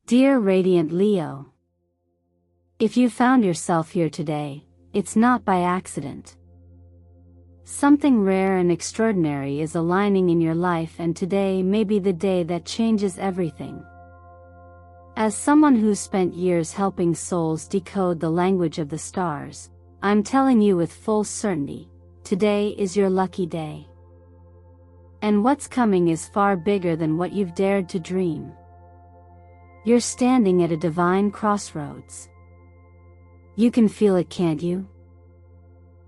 Dear Radiant Leo, if you found yourself here today, it's not by accident. Something rare and extraordinary is aligning in your life, and today may be the day that changes everything. As someone who's spent years helping souls decode the language of the stars, I'm telling you with full certainty, today is your lucky day. And what's coming is far bigger than what you've dared to dream. You're standing at a divine crossroads. You can feel it, can't you?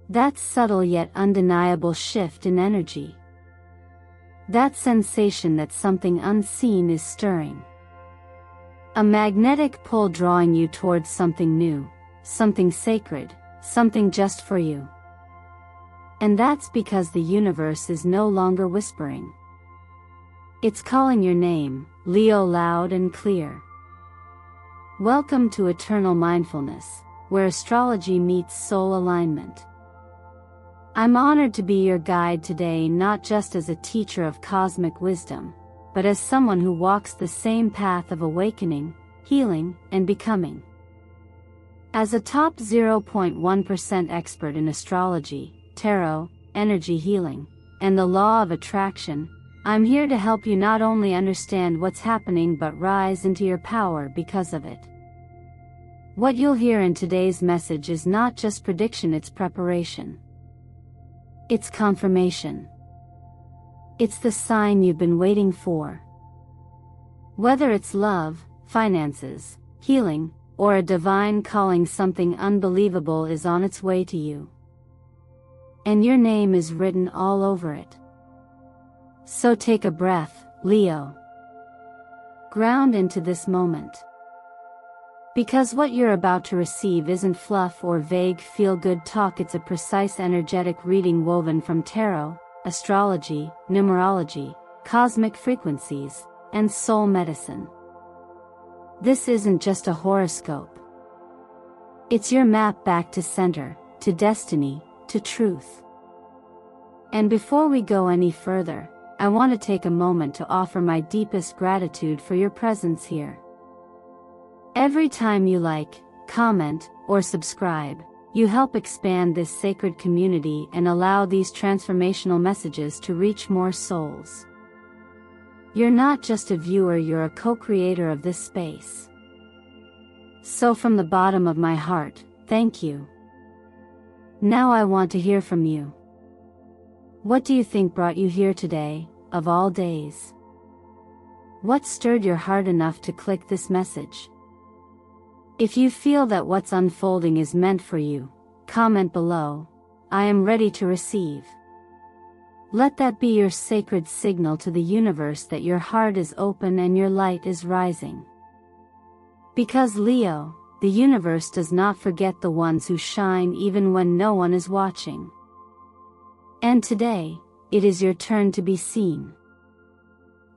That subtle yet undeniable shift in energy. That sensation that something unseen is stirring. A magnetic pull drawing you towards something new, something sacred, something just for you. And that's because the universe is no longer whispering. It's calling your name, Leo, loud and clear. Welcome to Eternal Mindfulness, where astrology meets soul alignment. I'm honored to be your guide today, not just as a teacher of cosmic wisdom, but as someone who walks the same path of awakening, healing, and becoming. As a top 0.1% expert in astrology, tarot, energy healing, and the law of attraction, I'm here to help you not only understand what's happening but rise into your power because of it. What you'll hear in today's message is not just prediction, it's preparation. It's confirmation. It's the sign you've been waiting for. Whether it's love, finances, healing, or a divine calling, something unbelievable is on its way to you. And your name is written all over it. So take a breath, Leo. Ground into this moment. Because what you're about to receive isn't fluff or vague feel-good talk, it's a precise energetic reading woven from tarot, astrology, numerology, cosmic frequencies, and soul medicine. This isn't just a horoscope. It's your map back to center, to destiny, to truth. And before we go any further, I want to take a moment to offer my deepest gratitude for your presence here. Every time you like, comment, or subscribe, you help expand this sacred community and allow these transformational messages to reach more souls. You're not just a viewer, you're a co-creator of this space. So from the bottom of my heart, thank you. Now I want to hear from you. What do you think brought you here today, of all days? What stirred your heart enough to click this message? If you feel that what's unfolding is meant for you, comment below. I am ready to receive. Let that be your sacred signal to the universe that your heart is open and your light is rising. Because Leo, the universe does not forget the ones who shine even when no one is watching. And today, it is your turn to be seen.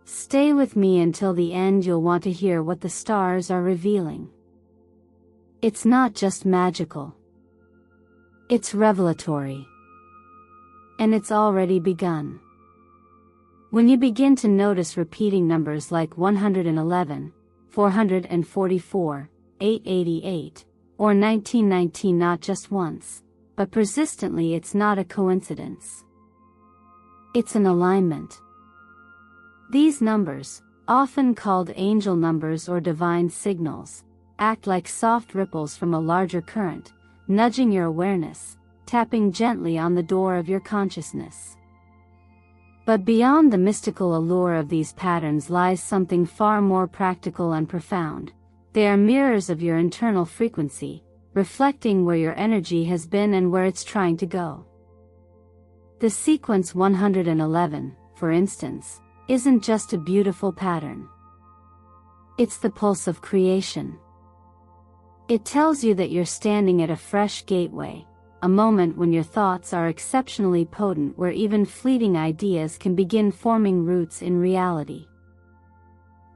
Stay with me until the end, you'll want to hear what the stars are revealing. It's not just magical. It's revelatory. And it's already begun. When you begin to notice repeating numbers like 111, 444, 888, or 1919 not just once, but persistently, it's not a coincidence. It's an alignment. These numbers, often called angel numbers or divine signals, act like soft ripples from a larger current, nudging your awareness, tapping gently on the door of your consciousness. But beyond the mystical allure of these patterns lies something far more practical and profound. They are mirrors of your internal frequency, reflecting where your energy has been and where it's trying to go. The sequence 111, for instance, isn't just a beautiful pattern. It's the pulse of creation. It tells you that you're standing at a fresh gateway, a moment when your thoughts are exceptionally potent, where even fleeting ideas can begin forming roots in reality.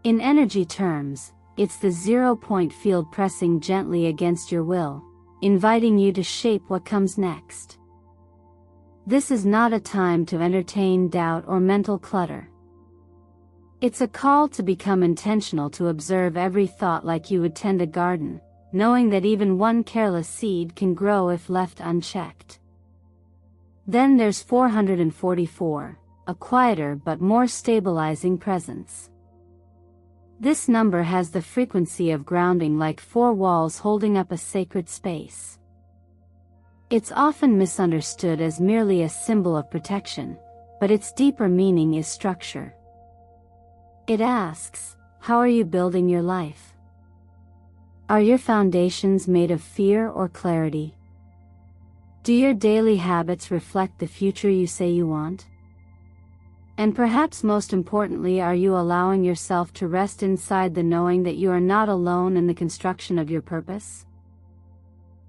In energy terms, it's the 0-point field pressing gently against your will, inviting you to shape what comes next. This is not a time to entertain doubt or mental clutter. It's a call to become intentional, to observe every thought like you would tend a garden, knowing that even one careless seed can grow if left unchecked. Then there's 444, a quieter but more stabilizing presence. This number has the frequency of grounding, like four walls holding up a sacred space. It's often misunderstood as merely a symbol of protection, but its deeper meaning is structure. It asks, how are you building your life? Are your foundations made of fear or clarity? Do your daily habits reflect the future you say you want? And perhaps most importantly, are you allowing yourself to rest inside the knowing that you are not alone in the construction of your purpose?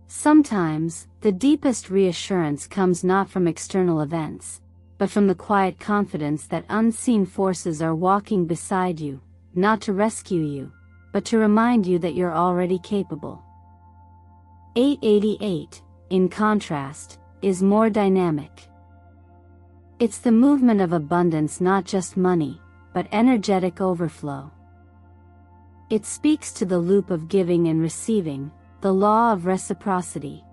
Sometimes, the deepest reassurance comes not from external events, but from the quiet confidence that unseen forces are walking beside you, not to rescue you, but to remind you that you're already capable. 888, in contrast, is more dynamic. It's the movement of abundance, not just money, but energetic overflow. It speaks to the loop of giving and receiving, the law of reciprocity.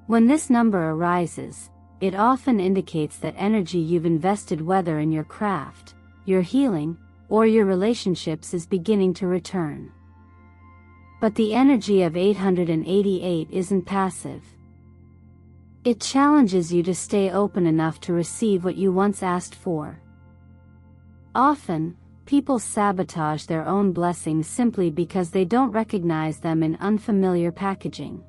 When this number arises, it often indicates that energy you've invested, whether in your craft, your healing, or your relationships, is beginning to return. But the energy of 888 isn't passive. It challenges you to stay open enough to receive what you once asked for. Often, people sabotage their own blessings simply because they don't recognize them in unfamiliar packaging.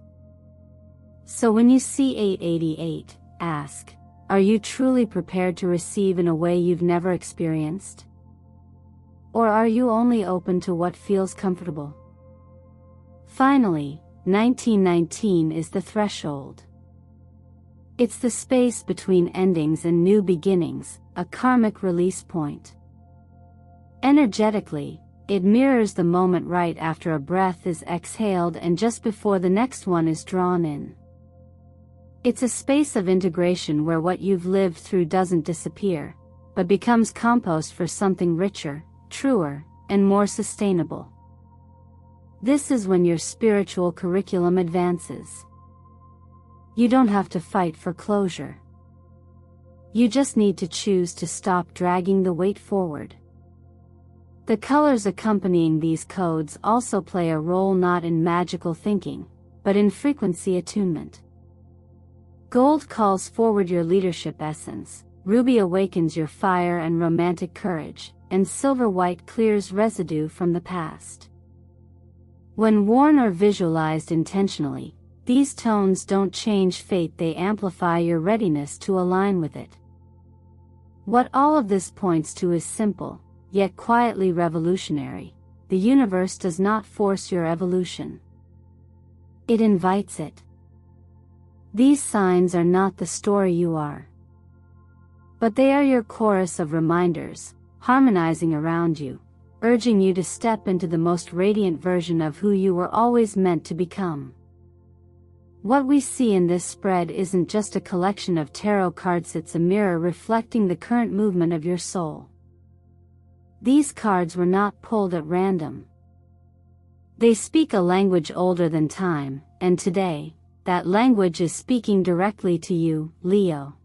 So when you see 888, ask, are you truly prepared to receive in a way you've never experienced? Or are you only open to what feels comfortable? Finally, 1919 is the threshold. It's the space between endings and new beginnings, a karmic release point. Energetically, it mirrors the moment right after a breath is exhaled and just before the next one is drawn in. It's a space of integration where what you've lived through doesn't disappear, but becomes compost for something richer, truer, and more sustainable. This is when your spiritual curriculum advances. You don't have to fight for closure. You just need to choose to stop dragging the weight forward. The colors accompanying these codes also play a role, not in magical thinking, but in frequency attunement. Gold calls forward your leadership essence, ruby awakens your fire and romantic courage, and silver-white clears residue from the past. When worn or visualized intentionally, these tones don't change fate, they amplify your readiness to align with it. What all of this points to is simple, yet quietly revolutionary. The universe does not force your evolution. It invites it. These signs are not the story you are, but they are your chorus of reminders, harmonizing around you, urging you to step into the most radiant version of who you were always meant to become. What we see in this spread isn't just a collection of tarot cards, it's a mirror reflecting the current movement of your soul. These cards were not pulled at random. They speak a language older than time, and today, that language is speaking directly to you, Leo.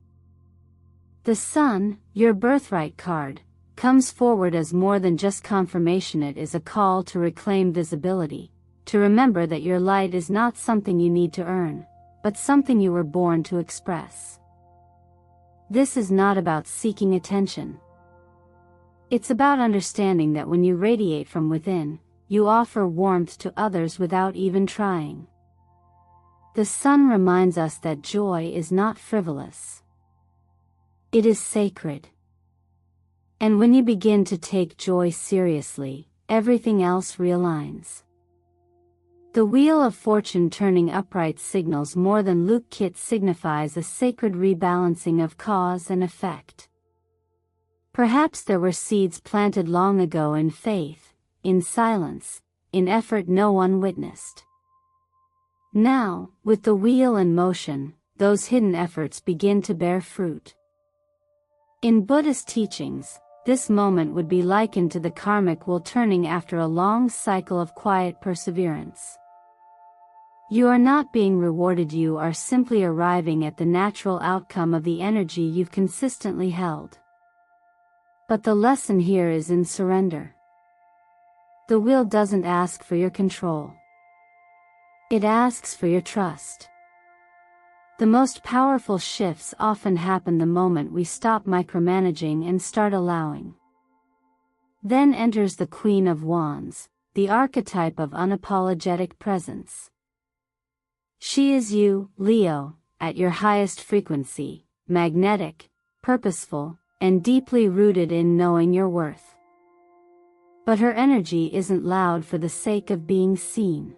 The Sun, your birthright card, comes forward as more than just confirmation. It is a call to reclaim visibility, to remember that your light is not something you need to earn, but something you were born to express. This is not about seeking attention. It's about understanding that when you radiate from within, you offer warmth to others without even trying. The Sun reminds us that joy is not frivolous. It is sacred. And when you begin to take joy seriously, everything else realigns. The Wheel of Fortune turning upright signals more than luck. It signifies a sacred rebalancing of cause and effect. Perhaps there were seeds planted long ago in faith, in silence, in effort no one witnessed. Now, with the wheel in motion, those hidden efforts begin to bear fruit. In Buddhist teachings, this moment would be likened to the karmic wheel turning after a long cycle of quiet perseverance. You are not being rewarded, you are simply arriving at the natural outcome of the energy you've consistently held. But the lesson here is in surrender. The wheel doesn't ask for your control. It asks for your trust. The most powerful shifts often happen the moment we stop micromanaging and start allowing. Then enters the Queen of Wands, the archetype of unapologetic presence. She is you, Leo, at your highest frequency, magnetic, purposeful, and deeply rooted in knowing your worth. But her energy isn't loud for the sake of being seen.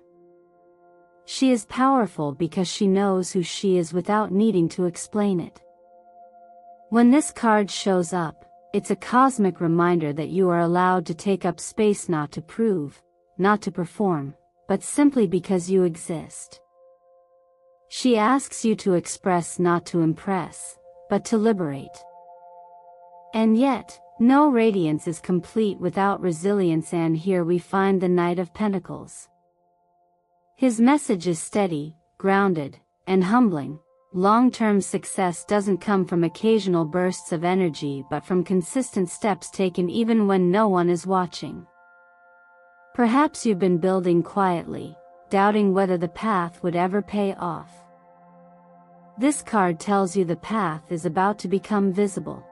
She is powerful because she knows who she is without needing to explain it. When this card shows up, it's a cosmic reminder that you are allowed to take up space, not to prove, not to perform, but simply because you exist. She asks you to express, not to impress, but to liberate. And yet, no radiance is complete without resilience, and here we find the Knight of Pentacles. His message is steady, grounded, and humbling. Long-term success doesn't come from occasional bursts of energy but from consistent steps taken even when no one is watching. Perhaps you've been building quietly, doubting whether the path would ever pay off. This card tells you the path is about to become visible.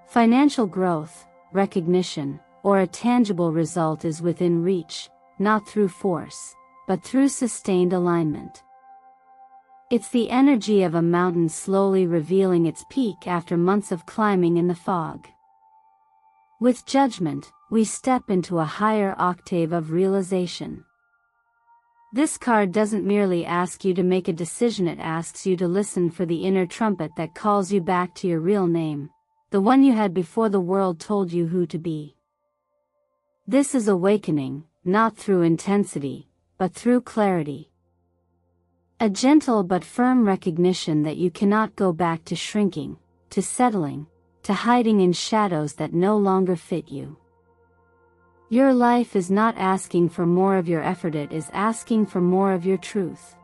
Financial growth, recognition, or a tangible result is within reach, not through force, but through sustained alignment. It's the energy of a mountain slowly revealing its peak after months of climbing in the fog. With judgment, we step into a higher octave of realization. This card doesn't merely ask you to make a decision, it asks you to listen for the inner trumpet that calls you back to your real name, the one you had before the world told you who to be. This is awakening, not through intensity, but through clarity. A gentle but firm recognition that you cannot go back to shrinking, to settling, to hiding in shadows that no longer fit you. Your life is not asking for more of your effort, it is asking for more of your truth.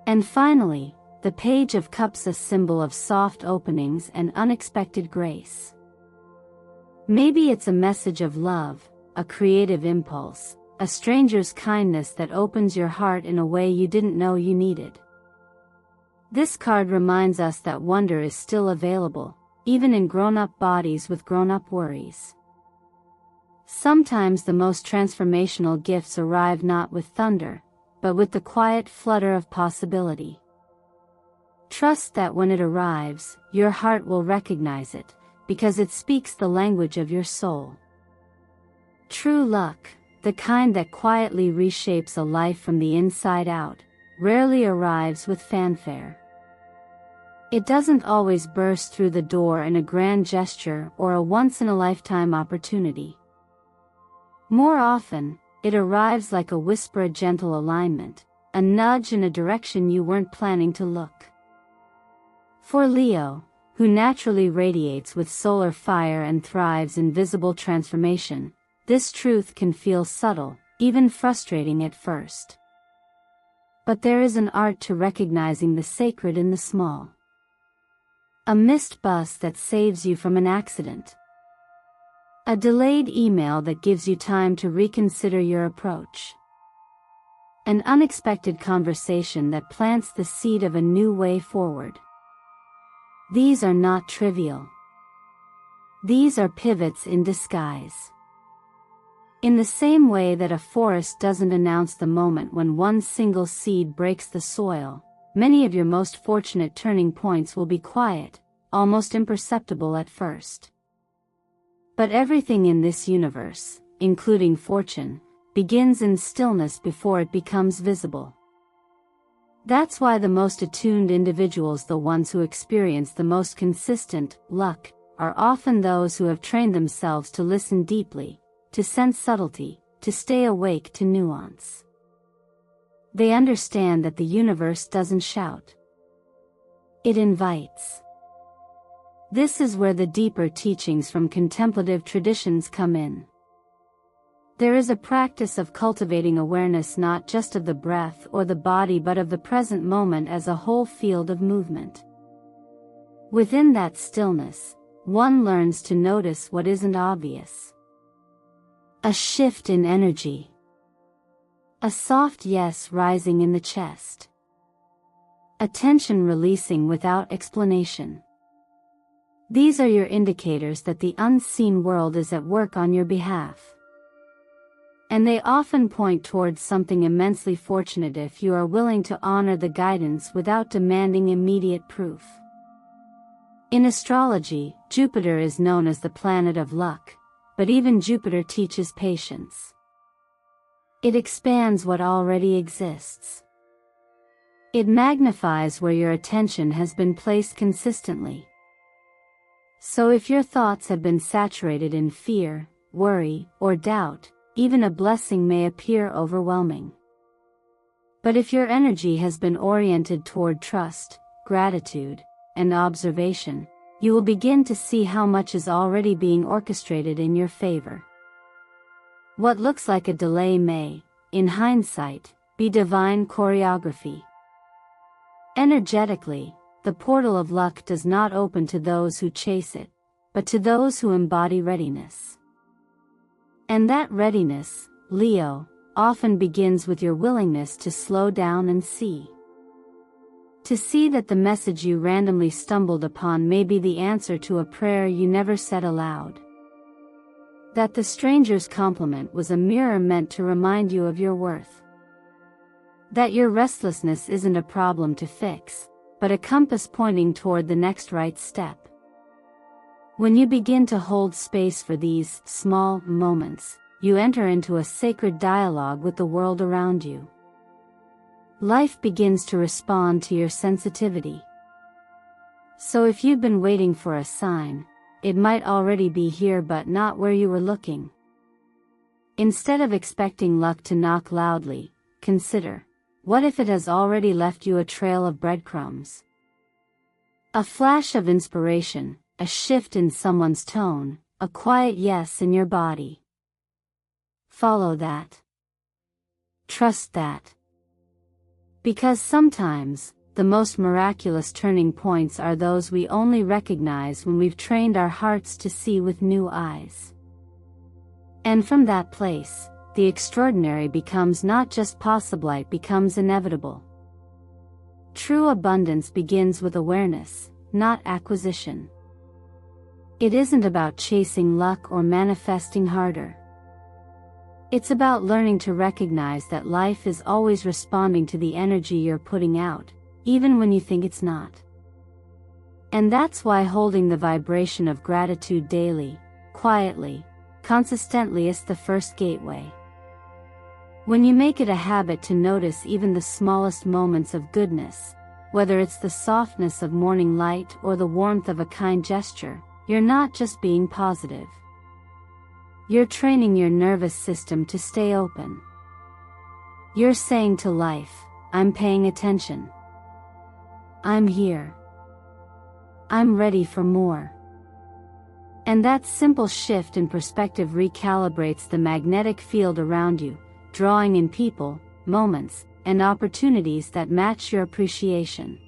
And finally, the Page of Cups, a symbol of soft openings and unexpected grace. Maybe it's a message of love, a creative impulse, a stranger's kindness that opens your heart in a way you didn't know you needed. This card reminds us that wonder is still available, even in grown-up bodies with grown-up worries. Sometimes the most transformational gifts arrive not with thunder, but with the quiet flutter of possibility. Trust that when it arrives, your heart will recognize it, because it speaks the language of your soul. True luck, the kind that quietly reshapes a life from the inside out, rarely arrives with fanfare. It doesn't always burst through the door in a grand gesture or a once-in-a-lifetime opportunity. More often, it arrives like a whisper, a gentle alignment, a nudge in a direction you weren't planning to look. For Leo, who naturally radiates with solar fire and thrives in visible transformation, this truth can feel subtle, even frustrating at first. But there is an art to recognizing the sacred in the small. A missed bus that saves you from an accident. A delayed email that gives you time to reconsider your approach. An unexpected conversation that plants the seed of a new way forward. These are not trivial. These are pivots in disguise. In the same way that a forest doesn't announce the moment when one single seed breaks the soil, many of your most fortunate turning points will be quiet, almost imperceptible at first. But everything in this universe, including fortune, begins in stillness before it becomes visible. That's why the most attuned individuals, the ones who experience the most consistent luck, are often those who have trained themselves to listen deeply, to sense subtlety, to stay awake to nuance. They understand that the universe doesn't shout. It invites. This is where the deeper teachings from contemplative traditions come in. There is a practice of cultivating awareness not just of the breath or the body but of the present moment as a whole field of movement. Within that stillness, one learns to notice what isn't obvious. A shift in energy. A soft yes rising in the chest. A tension releasing without explanation. These are your indicators that the unseen world is at work on your behalf. And they often point towards something immensely fortunate if you are willing to honor the guidance without demanding immediate proof. In astrology, Jupiter is known as the planet of luck, but even Jupiter teaches patience. It expands what already exists. It magnifies where your attention has been placed consistently. So if your thoughts have been saturated in fear, worry, or doubt, even a blessing may appear overwhelming. But if your energy has been oriented toward trust, gratitude, and observation, you will begin to see how much is already being orchestrated in your favor. What looks like a delay may, in hindsight, be divine choreography. Energetically, the portal of luck does not open to those who chase it, but to those who embody readiness. And that readiness, Leo, often begins with your willingness to slow down and see. To see that the message you randomly stumbled upon may be the answer to a prayer you never said aloud. That the stranger's compliment was a mirror meant to remind you of your worth. That your restlessness isn't a problem to fix, but a compass pointing toward the next right step. When you begin to hold space for these small moments, you enter into a sacred dialogue with the world around you. Life begins to respond to your sensitivity. So if you've been waiting for a sign, it might already be here but not where you were looking. Instead of expecting luck to knock loudly, consider, what if it has already left you a trail of breadcrumbs? A flash of inspiration, a shift in someone's tone, a quiet yes in your body. Follow that. Trust that. Because sometimes, the most miraculous turning points are those we only recognize when we've trained our hearts to see with new eyes. And from that place, the extraordinary becomes not just possible, it becomes inevitable. True abundance begins with awareness, not acquisition. It isn't about chasing luck or manifesting harder. It's about learning to recognize that life is always responding to the energy you're putting out, even when you think it's not. And that's why holding the vibration of gratitude daily, quietly, consistently is the first gateway. When you make it a habit to notice even the smallest moments of goodness, whether it's the softness of morning light or the warmth of a kind gesture, you're not just being positive. You're training your nervous system to stay open. You're saying to life, I'm paying attention. I'm here. I'm ready for more. And that simple shift in perspective recalibrates the magnetic field around you, drawing in people, moments, and opportunities that match your appreciation.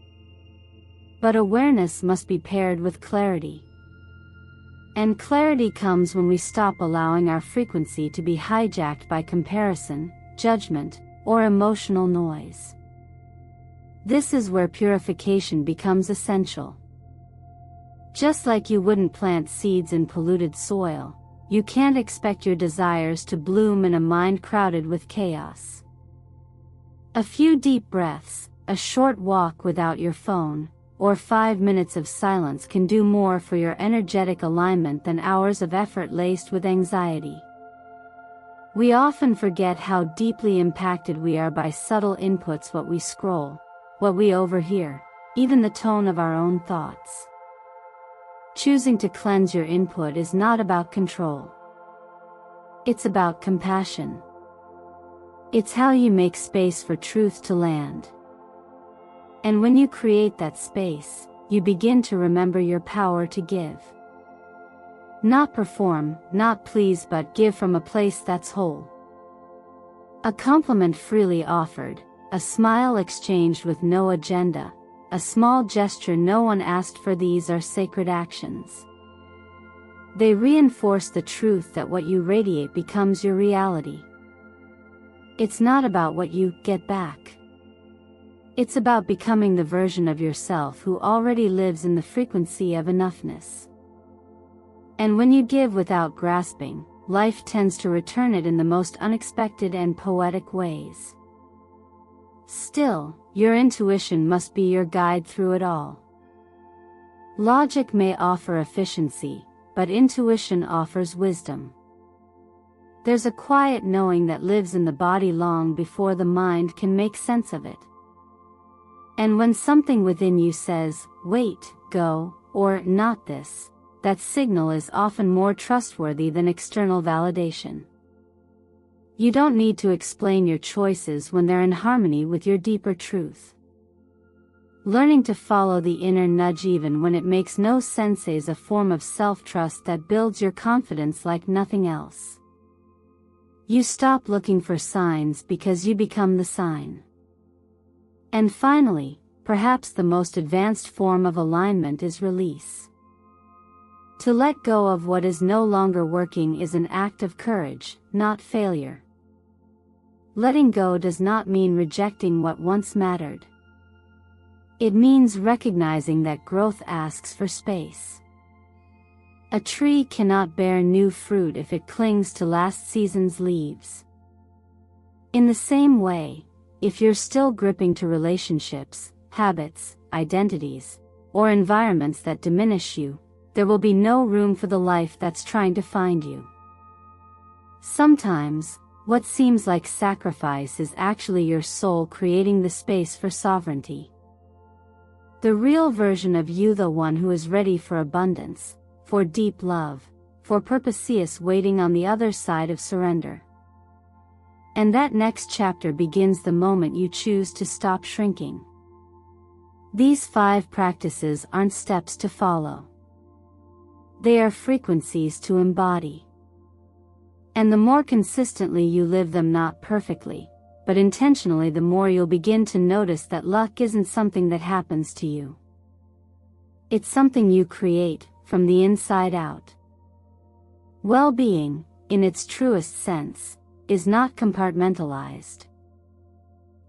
But awareness must be paired with clarity. And clarity comes when we stop allowing our frequency to be hijacked by comparison, judgment, or emotional noise. This is where purification becomes essential. Just like you wouldn't plant seeds in polluted soil, you can't expect your desires to bloom in a mind crowded with chaos. A few deep breaths, a short walk without your phone, or 5 minutes of silence can do more for your energetic alignment than hours of effort laced with anxiety. We often forget how deeply impacted we are by subtle inputs: what we scroll, what we overhear, even the tone of our own thoughts. Choosing to cleanse your input is not about control. It's about compassion. It's how you make space for truth to land. And when you create that space, you begin to remember your power to give. Not perform, not please, but give from a place that's whole. A compliment freely offered, a smile exchanged with no agenda, a small gesture no one asked for, these are sacred actions. They reinforce the truth that what you radiate becomes your reality. It's not about what you get back. It's about becoming the version of yourself who already lives in the frequency of enoughness. And when you give without grasping, life tends to return it in the most unexpected and poetic ways. Still, your intuition must be your guide through it all. Logic may offer efficiency, but intuition offers wisdom. There's a quiet knowing that lives in the body long before the mind can make sense of it. And when something within you says, wait, go, or not this, that signal is often more trustworthy than external validation. You don't need to explain your choices when they're in harmony with your deeper truth. Learning to follow the inner nudge even when it makes no sense is a form of self-trust that builds your confidence like nothing else. You stop looking for signs because you become the sign. And finally, perhaps the most advanced form of alignment is release. To let go of what is no longer working is an act of courage, not failure. Letting go does not mean rejecting what once mattered. It means recognizing that growth asks for space. A tree cannot bear new fruit if it clings to last season's leaves. In the same way, if you're still gripping to relationships, habits, identities, or environments that diminish you, there will be no room for the life that's trying to find you. Sometimes, what seems like sacrifice is actually your soul creating the space for sovereignty. The real version of you, the one who is ready for abundance, for deep love, for purpose, waiting on the other side of surrender. And that next chapter begins the moment you choose to stop shrinking. These 5 practices aren't steps to follow. They are frequencies to embody. And the more consistently you live them, not perfectly, but intentionally, the more you'll begin to notice that luck isn't something that happens to you. It's something you create, from the inside out. Well-being, in its truest sense, is not compartmentalized.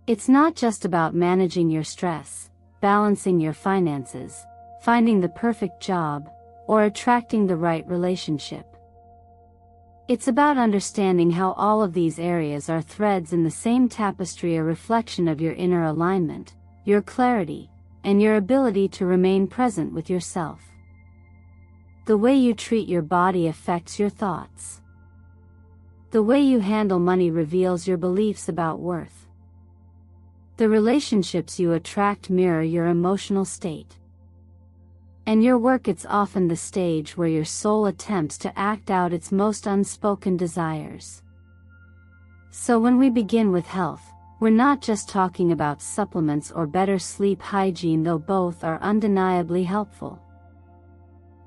It's not just about managing your stress, balancing your finances, finding the perfect job, or attracting the right relationship. It's about understanding how all of these areas are threads in the same tapestry, a reflection of your inner alignment, your clarity, and your ability to remain present with yourself. The way you treat your body affects your thoughts. The way you handle money reveals your beliefs about worth. The relationships you attract mirror your emotional state. And your work, it's often the stage where your soul attempts to act out its most unspoken desires. So when we begin with health, we're not just talking about supplements or better sleep hygiene, though both are undeniably helpful.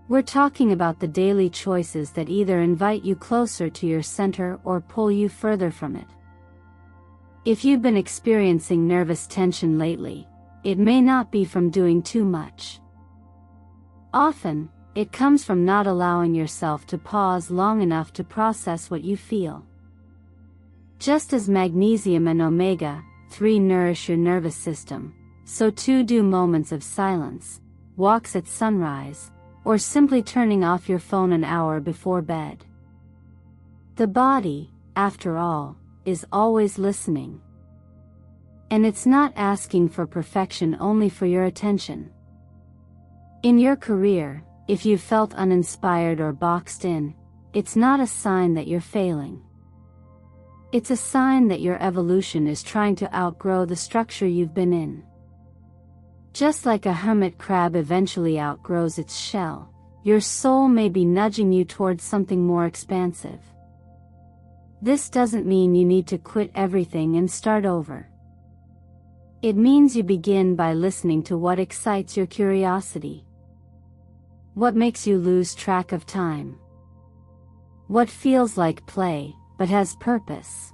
We're talking about the daily choices that either invite you closer to your center or pull you further from it. If you've been experiencing nervous tension lately, it may not be from doing too much. Often, it comes from not allowing yourself to pause long enough to process what you feel. Just as magnesium and omega-3 nourish your nervous system, so too do moments of silence, walks at sunrise, or simply turning off your phone an hour before bed. The body, after all, is always listening. And it's not asking for perfection, only for your attention. In your career, if you've felt uninspired or boxed in, it's not a sign that you're failing. It's a sign that your evolution is trying to outgrow the structure you've been in. Just like a hermit crab eventually outgrows its shell, your soul may be nudging you towards something more expansive. This doesn't mean you need to quit everything and start over. It means you begin by listening to what excites your curiosity. What makes you lose track of time? What feels like play, but has purpose?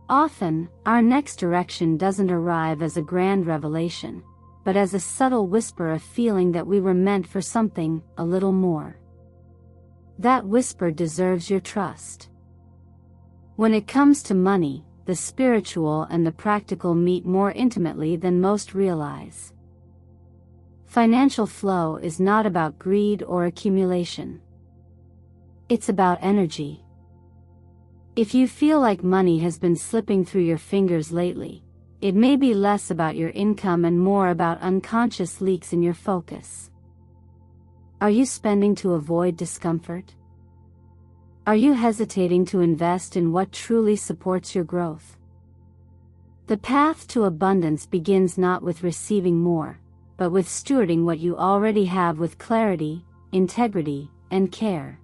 Often, our next direction doesn't arrive as a grand revelation, but as a subtle whisper of feeling that we were meant for something a little more. That whisper deserves your trust. When it comes to money, the spiritual and the practical meet more intimately than most realize. Financial flow is not about greed or accumulation. It's about energy. If you feel like money has been slipping through your fingers lately, it may be less about your income and more about unconscious leaks in your focus. Are you spending to avoid discomfort? Are you hesitating to invest in what truly supports your growth? The path to abundance begins not with receiving more, but with stewarding what you already have with clarity, integrity, and care.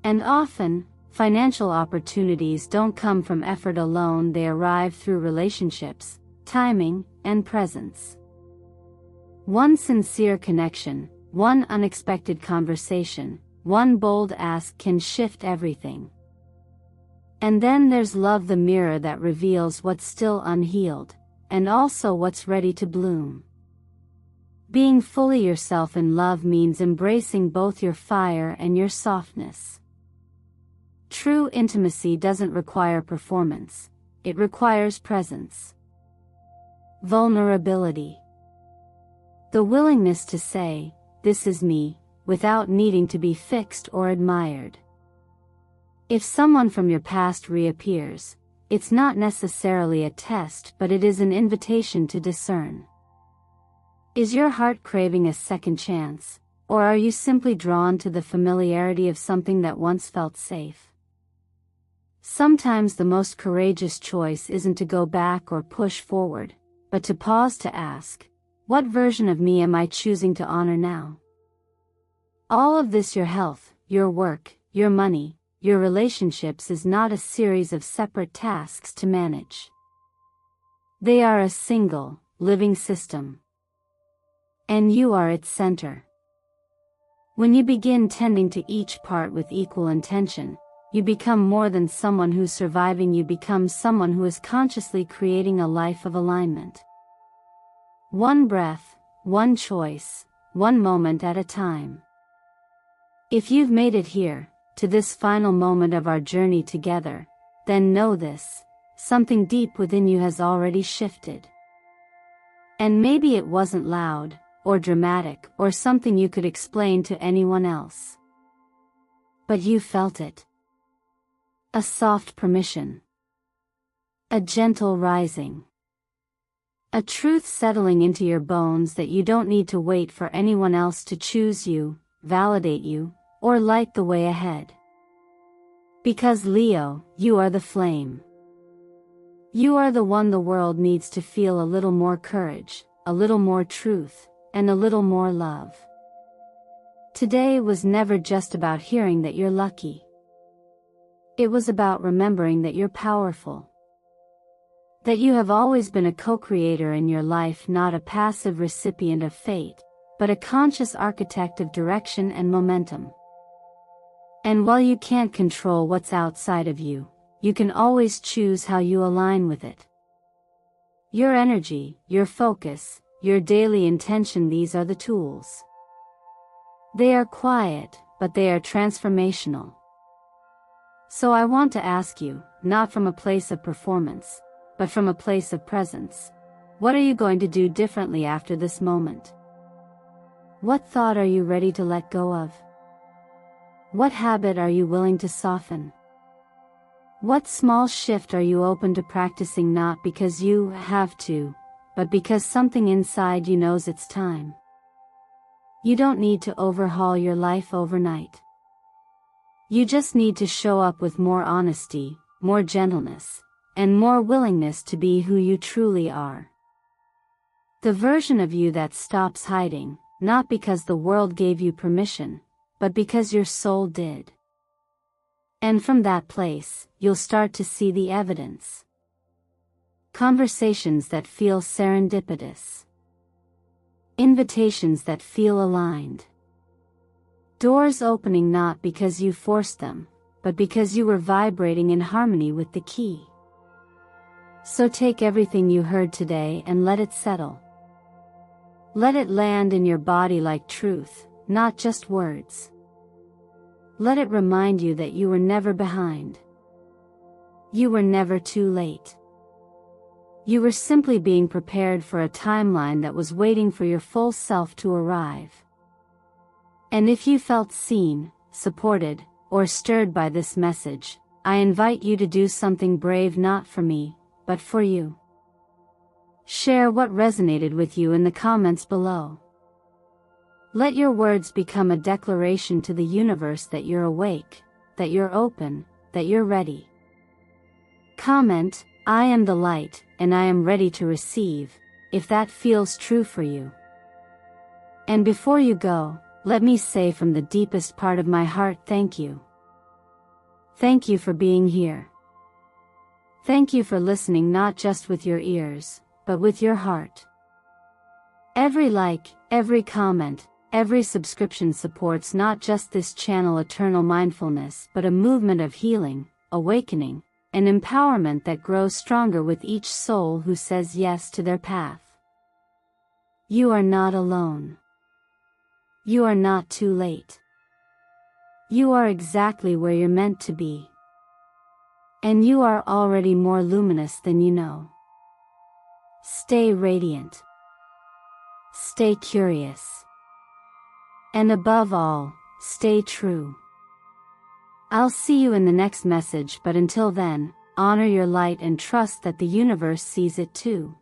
And often, financial opportunities don't come from effort alone, they arrive through relationships, timing, and presence. One sincere connection, one unexpected conversation, one bold ask can shift everything. And then there's love, the mirror that reveals what's still unhealed, and also what's ready to bloom. Being fully yourself in love means embracing both your fire and your softness. True intimacy doesn't require performance, it requires presence. Vulnerability. The willingness to say, "This is me," without needing to be fixed or admired. If someone from your past reappears, it's not necessarily a test, but it is an invitation to discern. Is your heart craving a second chance, or are you simply drawn to the familiarity of something that once felt safe? Sometimes the most courageous choice isn't to go back or push forward, but to pause to ask, what version of me am I choosing to honor now? All of this, your health, your work, your money, your relationships, is not a series of separate tasks to manage. They are a single, living system. And you are its center. When you begin tending to each part with equal intention, you become more than someone who's surviving, you become someone who is consciously creating a life of alignment. One breath, one choice, one moment at a time. If you've made it here, to this final moment of our journey together, then know this: something deep within you has already shifted. And maybe it wasn't loud, or dramatic, or something you could explain to anyone else. But you felt it. A soft permission. A gentle rising. A truth settling into your bones that you don't need to wait for anyone else to choose you, validate you, or light the way ahead. Because Leo, you are the flame. You are the one the world needs to feel a little more courage, a little more truth, and a little more love. Today was never just about hearing that you're lucky. It was about remembering that you're powerful. That you have always been a co-creator in your life, not a passive recipient of fate, but a conscious architect of direction and momentum. And while you can't control what's outside of you, you can always choose how you align with it. Your energy, your focus, your daily intention, these are the tools. They are quiet, but they are transformational. So I want to ask you, not from a place of performance, but from a place of presence, what are you going to do differently after this moment? What thought are you ready to let go of? What habit are you willing to soften? What small shift are you open to practicing, not because you have to, but because something inside you knows it's time? You don't need to overhaul your life overnight. You just need to show up with more honesty, more gentleness, and more willingness to be who you truly are. The version of you that stops hiding, not because the world gave you permission, but because your soul did. And from that place, you'll start to see the evidence. Conversations that feel serendipitous. Invitations that feel aligned. Doors opening not because you forced them, but because you were vibrating in harmony with the key. So take everything you heard today and let it settle. Let it land in your body like truth, not just words. Let it remind you that you were never behind. You were never too late. You were simply being prepared for a timeline that was waiting for your full self to arrive. And if you felt seen, supported, or stirred by this message, I invite you to do something brave, not for me, but for you. Share what resonated with you in the comments below. Let your words become a declaration to the universe that you're awake, that you're open, that you're ready. Comment, "I am the light, and I am ready to receive," if that feels true for you. And before you go, let me say from the deepest part of my heart, thank you. Thank you for being here. Thank you for listening, not just with your ears, but with your heart. Every like, every comment, every subscription supports not just this channel eternal mindfulness, but a movement of healing, awakening, and empowerment that grows stronger with each soul who says yes to their path. You are not alone. You are not too late. You are exactly where you're meant to be. And you are already more luminous than you know. Stay radiant. Stay curious. And above all, stay true. I'll see you in the next message, but until then, honor your light and trust that the universe sees it too.